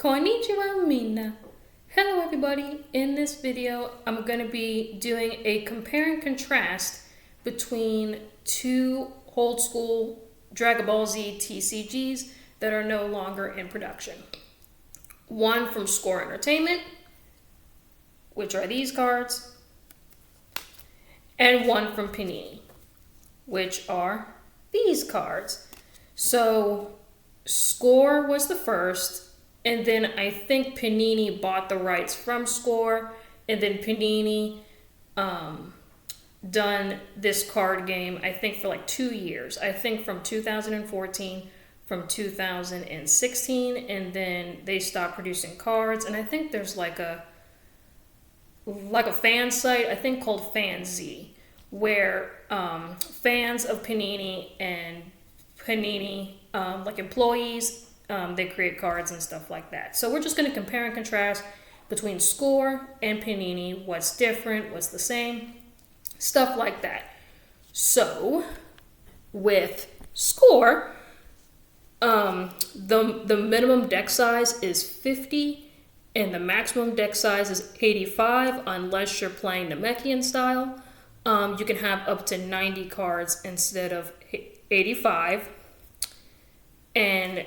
Konnichiwa minna. Hello everybody. In this video, I'm going to be doing a compare and contrast between two old school Dragon Ball Z TCGs that are no longer in production. One from Score Entertainment, which are these cards, and one from Panini, which are these cards. So Score was the first, and then I think Panini bought the rights from Score, and then Panini done this card game, I think, for like 2 years. I think from 2014, from 2016, and then they stopped producing cards. And I think there's like a fan site, I think called Fan Z, where fans of Panini and Panini, like employees, they create cards and stuff like that. So we're just going to compare and contrast between Score and Panini. What's different? What's the same? Stuff like that. So with Score, the minimum deck size is 50 and the maximum deck size is 85 unless you're playing Namekian style. You can have up to 90 cards instead of 85. And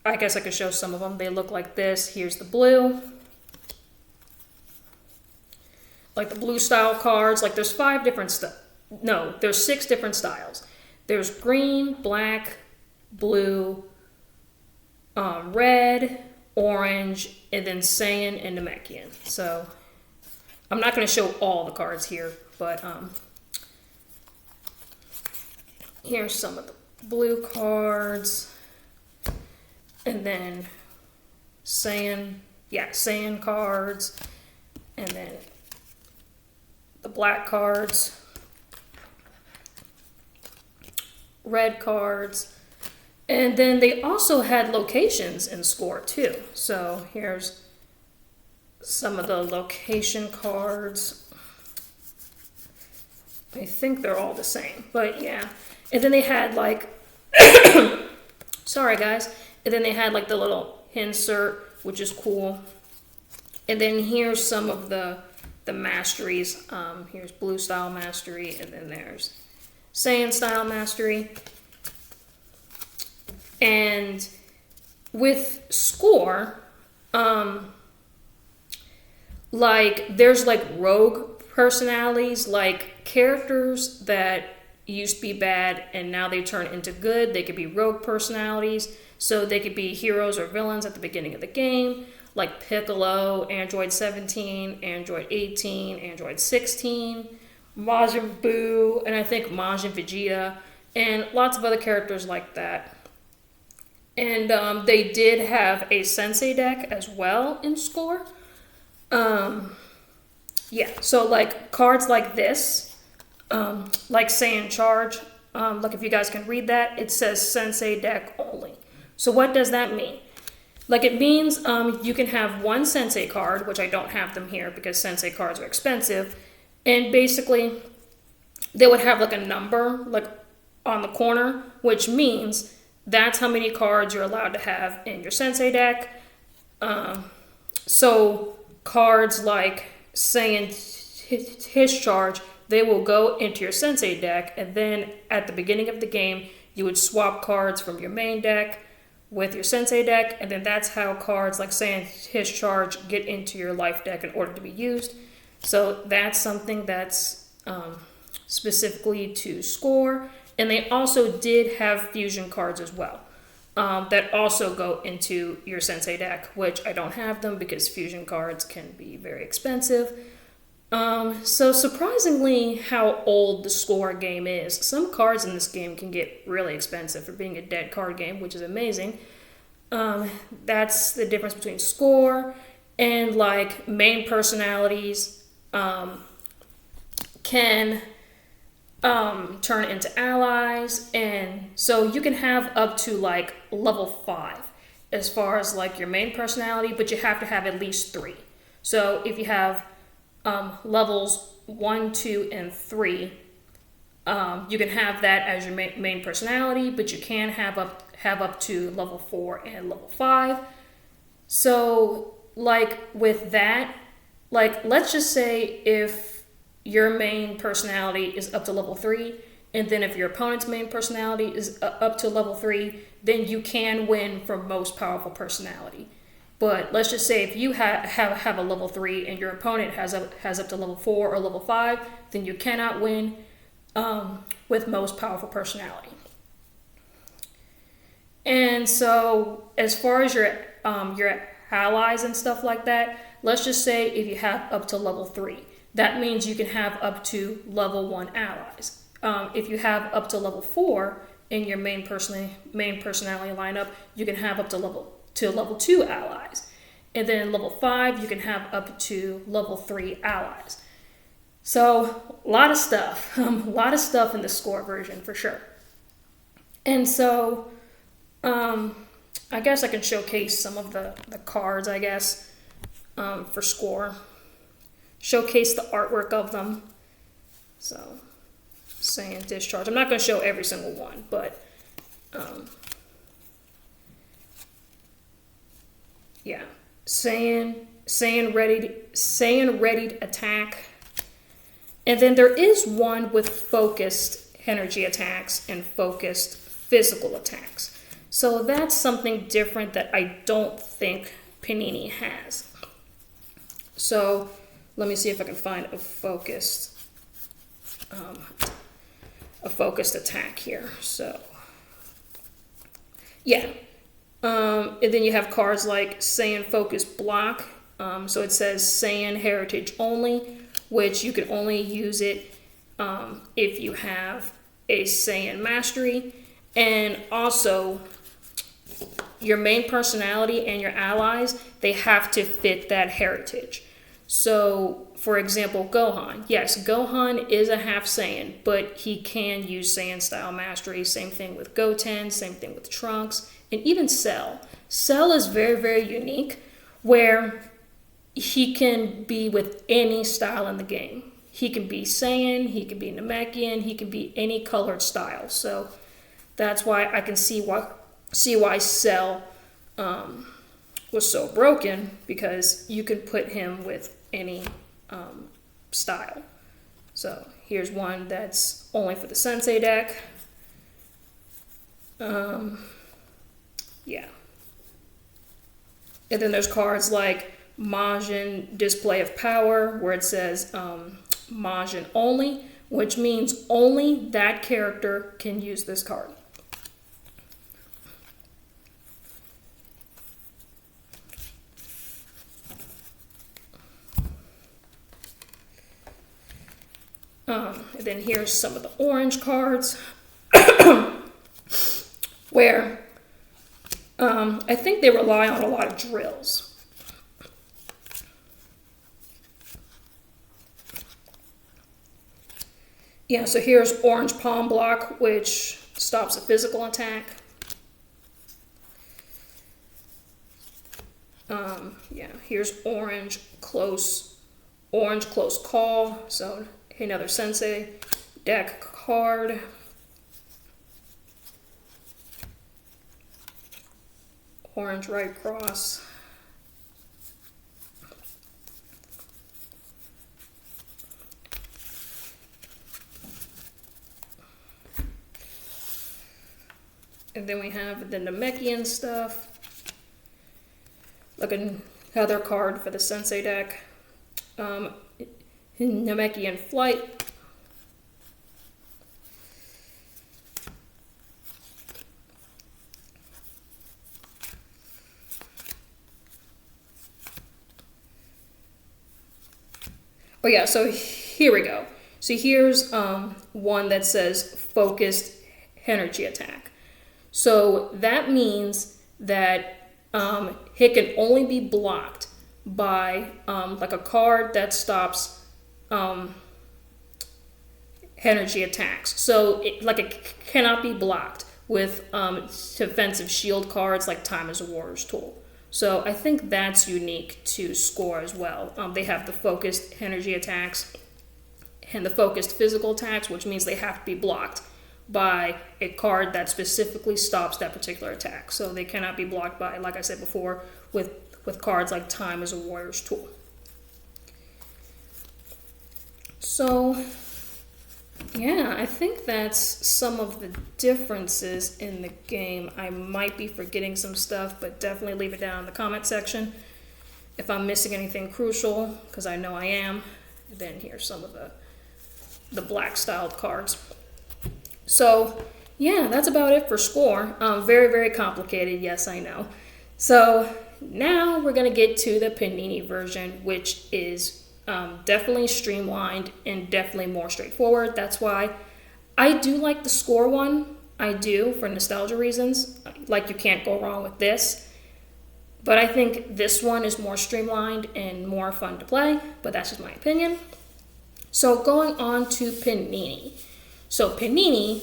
I guess I could show some of them. They look like this. Here's the blue. Like the blue style cards. Like there's 5 different there's 6 different styles. There's green, black, blue, red, orange, and then Saiyan and Namekian. So I'm not going to show all the cards here, but here's some of the blue cards. And then Saiyan cards, and then the black cards, red cards, and then they also had locations in Score too. So here's some of the location cards. I think they're all the same, but yeah. And then they had like, sorry guys. And then they had like the little insert, which is cool. And then here's some of the masteries. Here's blue style mastery, and then there's Saiyan style mastery. And with Score, like there's like rogue personalities, like characters that used to be bad and now they turn into good. They could be rogue personalities. So they could be heroes or villains at the beginning of the game, like Piccolo, Android 17, Android 18, Android 16, Majin Buu, and I think Majin Vegeta, and lots of other characters like that. And they did have a Sensei deck as well in Score. Yeah, so like cards like this, like Saiyan Charge, like if you guys can read that, it says Sensei deck only. So what does that mean? Like it means you can have one Sensei card, which I don't have them here because Sensei cards are expensive. And basically they would have like a number like on the corner, which means that's how many cards you're allowed to have in your Sensei deck. So cards like Saiyan His Charge, they will go into your Sensei deck. And then at the beginning of the game, you would swap cards from your main deck with your Sensei deck, and then that's how cards like Saiyan His Charge get into your life deck in order to be used. So that's something that's specifically to Score. And they also did have fusion cards as well that also go into your Sensei deck, which I don't have them because fusion cards can be very expensive. So surprisingly how old the Score game is. Some cards in this game can get really expensive for being a dead card game, which is amazing. That's the difference between Score and like main personalities can turn into allies. And so you can have up to like level 5 as far as like your main personality, but you have to have at least 3. So if you have levels 1, 2, and 3, you can have that as your main personality, but you can have up to level 4 and level 5. So, like with that, like let's just say if your main personality is up to level 3, and then if your opponent's main personality is up to level 3, then you can win from most powerful personality. But let's just say if you have a level 3 and your opponent has up to level 4 or level 5, then you cannot win with most powerful personality. And so as far as your allies and stuff like that, let's just say if you have up to level 3, that means you can have up to level 1 allies. If you have up to level 4 in your main personality lineup, you can have up to level 2 allies. And then level 5, you can have up to level 3 allies. So a lot of stuff, in the score version for sure. And so I guess I can showcase some of the cards, I guess, for score. Showcase the artwork of them. So, Saiyan Discharge. I'm not going to show every single one, but yeah. Saiyan readied attack. And then there is one with focused energy attacks and focused physical attacks. So that's something different that I don't think Panini has. So let me see if I can find a focused attack here. So yeah. And then you have cards like Saiyan Focus Block. So it says Saiyan Heritage only, which you can only use it if you have a Saiyan Mastery. And also, your main personality and your allies, they have to fit that heritage. So, for example, Gohan. Yes, Gohan is a half Saiyan, but he can use Saiyan style mastery. Same thing with Goten, same thing with Trunks, and even Cell. Cell is very, very unique, where he can be with any style in the game. He can be Saiyan, he can be Namekian, he can be any colored style. So that's why I can see why Cell was so broken, because you can put him with any style. So here's one that's only for the Sensei deck. Yeah. And then there's cards like Majin Display of Power, where it says Majin only, which means only that character can use this card. And then here's some of the orange cards, where I think they rely on a lot of drills. Yeah, so here's Orange Palm Block, which stops a physical attack. Yeah, here's Orange Close Call, so another Sensei deck card. Orange Right Cross. And then we have the Namekian stuff. Like another card for the Sensei deck. Namekian Flight. Oh yeah, so here we go. So here's one that says Focused Energy Attack. So that means that it can only be blocked by like a card that stops energy attacks. So it cannot be blocked with defensive shield cards like Time as a Warrior's Tool. So I think that's unique to Score as well. They have the focused energy attacks and the focused physical attacks, which means they have to be blocked by a card that specifically stops that particular attack. So they cannot be blocked by, like I said before, with cards like Time is a Warrior's Tool. So yeah, I think that's some of the differences in the game. I might be forgetting some stuff, but definitely leave it down in the comment section if I'm missing anything crucial, because I know I am. And then here's some of the black styled cards. So yeah, that's about it for score. Very, very complicated, yes, I know. So now we're gonna get to the Panini version, which is definitely streamlined and definitely more straightforward. That's why I do like the score one. I do, for nostalgia reasons. Like, you can't go wrong with this. But I think this one is more streamlined and more fun to play, but that's just my opinion. So going on to Panini. So Panini,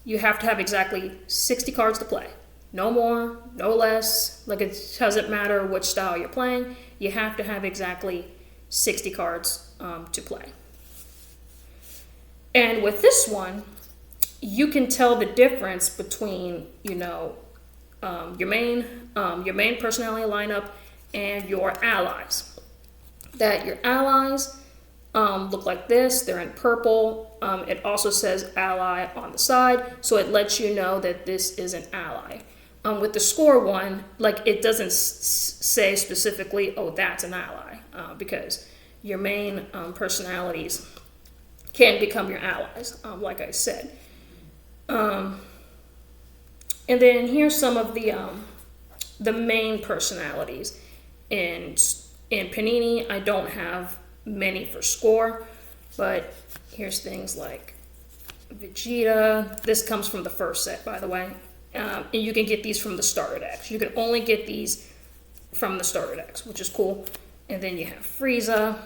you have to have exactly 60 cards to play. No more, no less. Like, it doesn't matter which style you're playing. You have to have exactly 60 cards to play. And with this one, you can tell the difference between, your main personality lineup and your allies. That your allies look like this. They're in purple. It also says ally on the side, so it lets you know that this is an ally. With the score one, like, it doesn't say specifically, oh, that's an ally, because your main personalities can become your allies, like I said. And then here's some of the main personalities. In Panini, I don't have many for score, but here's things like Vegeta. This comes from the first set, by the way. And you can get these from the starter decks. You can only get these from the starter decks, which is cool. And then you have Frieza.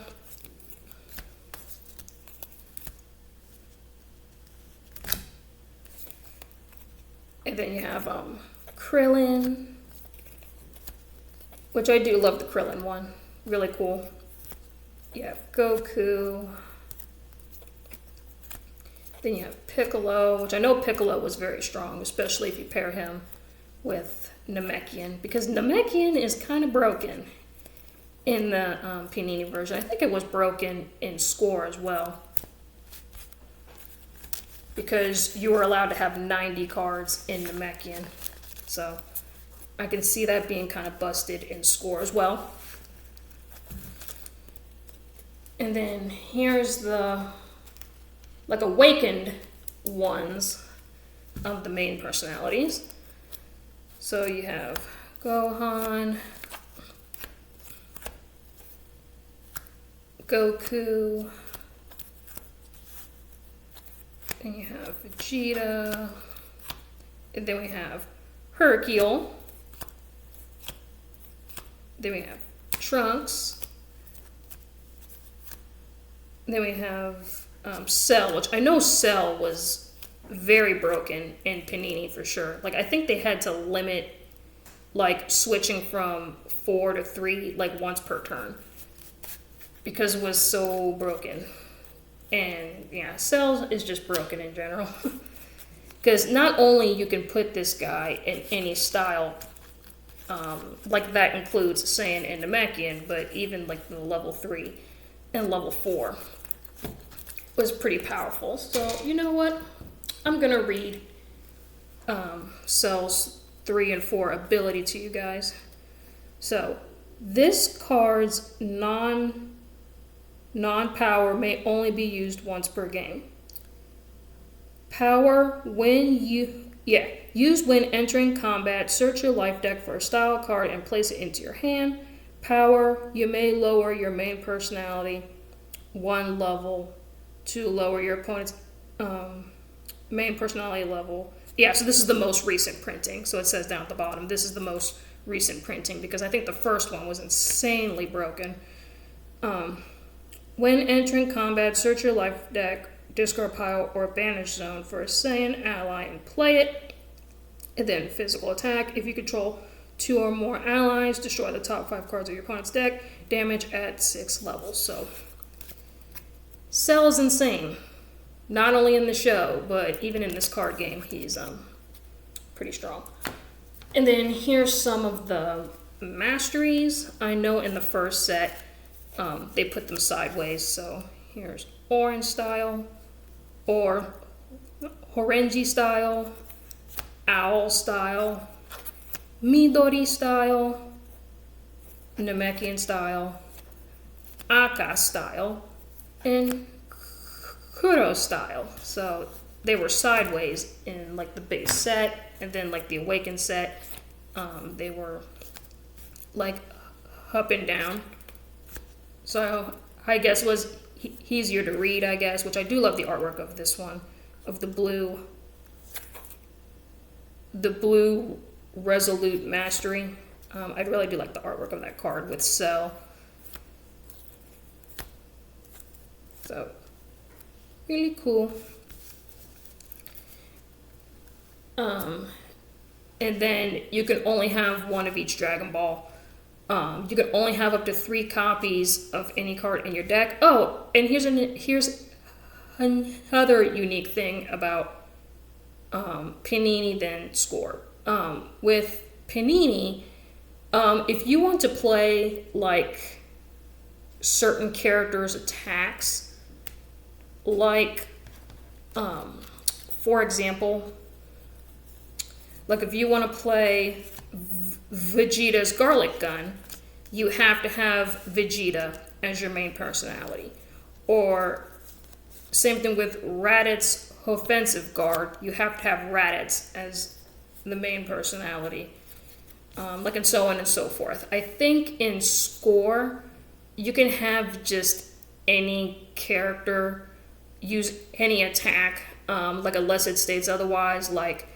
And then you have Krillin, which I do love the Krillin one. Really cool. You have Goku. Then you have Piccolo, which I know Piccolo was very strong, especially if you pair him with Namekian, because Namekian is kind of broken in the Panini version. I think it was broken in score as well, because you were allowed to have 90 cards in Namekian. So I can see that being kind of busted in score as well. And then here's the awakened ones of the main personalities. So you have Gohan, Goku, and you have Vegeta, and then we have Hercule, then we have Trunks, and then we have Cell, which I know Cell was very broken in Panini for sure. Like, I think they had to limit, like, switching from 4 to 3, like, once per turn, because it was so broken. And yeah, Cell is just broken in general. Because not only you can put this guy in any style, like that includes Saiyan and Namekian, but even like the level 3 and level 4 was pretty powerful. So you know what? I'm gonna read Cell's 3 and 4 ability to you guys. So this card's non-power may only be used once per game. Power used when entering combat. Search your life deck for a style card and place it into your hand. Power, you may lower your main personality 1 level to lower your opponent's main personality level. Yeah, so this is the most recent printing. So it says down at the bottom, this is the most recent printing, because I think the first one was insanely broken. When entering combat, search your life deck, discard pile, or banish zone for a Saiyan ally and play it. And then physical attack. If you control 2 or more allies, destroy the top 5 cards of your opponent's deck. Damage at 6 levels. So Cell is insane. Not only in the show, but even in this card game, he's pretty strong. And then here's some of the masteries. I know in the first set, they put them sideways. So here's orange style, or orangey style, owl style, Midori style, Namekian style, Aka style, and Kuro style. So they were sideways in like the base set, and then like the Awakened set, they were like up and down. So I guess it was easier to read, I guess, which I do love the artwork of this one, of the blue Resolute Mastery. I really do like the artwork of that card with Cell. So, really cool. And then you can only have one of each Dragon Ball. You can only have up to 3 copies of any card in your deck. Oh, and here's another unique thing about Panini than Score. With Panini, if you want to play like certain characters' attacks, like for example, like if you want to play Vegeta's Garlic Gun, you have to have Vegeta as your main personality. Or same thing with Raditz Offensive Guard, you have to have Raditz as the main personality. Like and so on and so forth. I think in Score, you can have just any character use any attack, like unless it states otherwise, like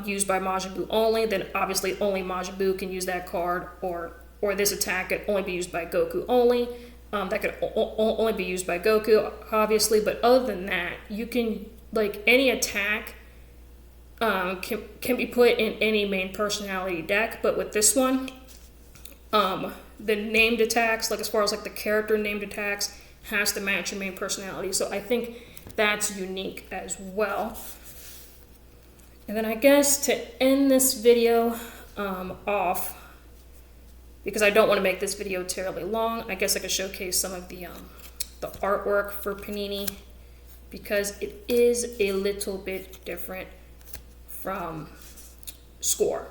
used by Majin Buu only, then obviously only Majin Buu can use that card, or this attack could only be used by Goku only. That could only be used by Goku, obviously, but other than that, you can, like, any attack can be put in any main personality deck, but with this one, the named attacks, like as far as like the character named attacks, has to match your main personality. So I think that's unique as well. And then I guess to end this video off, because I don't want to make this video terribly long, I guess I could showcase some of the artwork for Panini, because it is a little bit different from Score.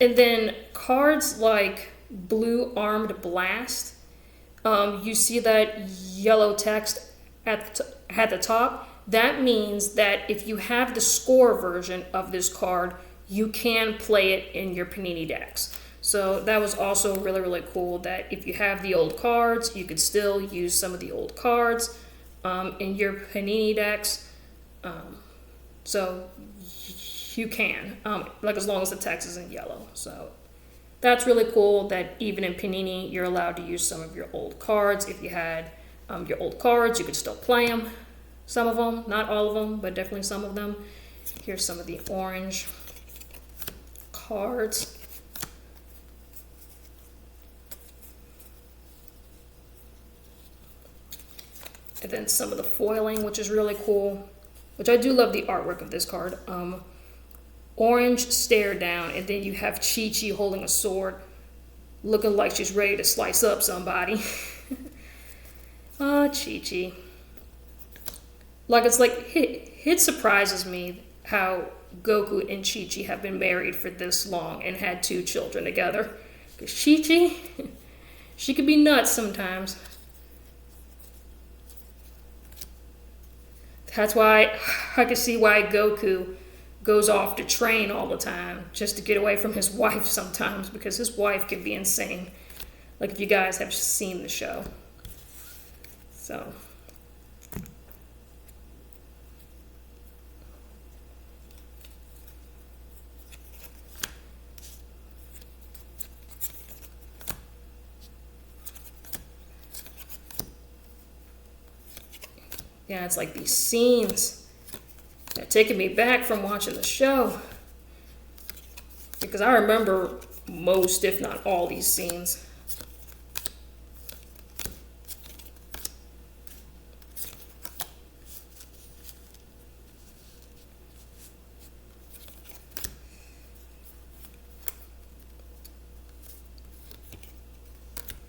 And then cards like Blue Armed Blast, you see that yellow text at the top. That means that if you have the Score version of this card, you can play it in your Panini decks. So that was also really, really cool, that if you have the old cards, you could still use some of the old cards in your Panini decks. So you can, like as long as the text is in yellow. So that's really cool that even in Panini, you're allowed to use some of your old cards. If you had your old cards, you could still play them. Some of them, not all of them, but definitely some of them. Here's some of the orange cards. And then some of the foiling, which is really cool, which I do love the artwork of this card. Orange Stare Down, and then you have Chi-Chi holding a sword, looking like she's ready to slice up somebody. Oh, Chi-Chi. Like, it's like, it surprises me how Goku and Chi-Chi have been married for this long and had 2 children together. Because Chi-Chi, she could be nuts sometimes. That's why I can see why Goku goes off to train all the time, just to get away from his wife sometimes, because his wife can be insane. Like if you guys have seen the show. So. Yeah, it's like these scenes. They're taking me back from watching the show, because I remember most, if not all, these scenes.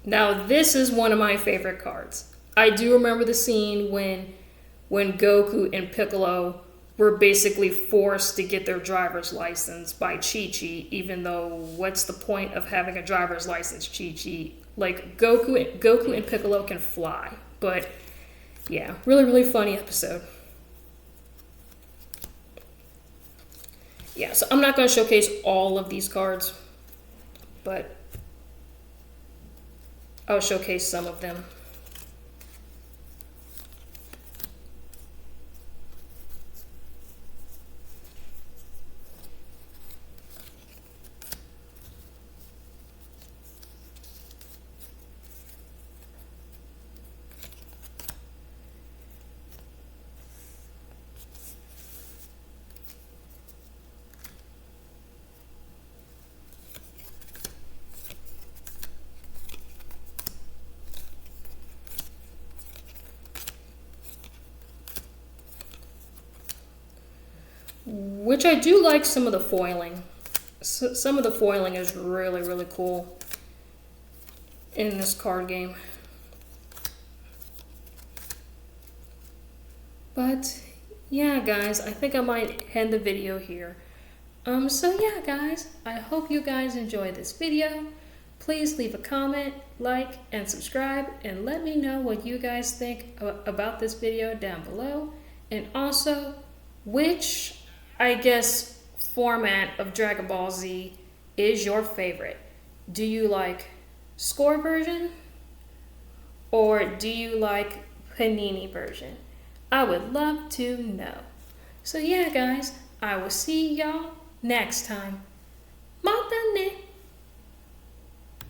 Now this is one of my favorite cards. I do remember the scene when Goku and Piccolo were basically forced to get their driver's license by Chi-Chi, even though what's the point of having a driver's license, Chi-Chi? Like, Goku and Piccolo can fly. But, yeah, really, really funny episode. Yeah, so I'm not going to showcase all of these cards, but I'll showcase some of them. Which I do like some of the foiling. Some of the foiling is really, really cool in this card game. But yeah, guys, I think I might end the video here. So yeah, guys, I hope you guys enjoyed this video. Please leave a comment, like, and subscribe, and let me know what you guys think about this video down below. And also, which, I guess, format of Dragon Ball Z is your favorite? Do you like score version? Or do you like Panini version? I would love to know. So yeah, guys, I will see y'all next time. Matane!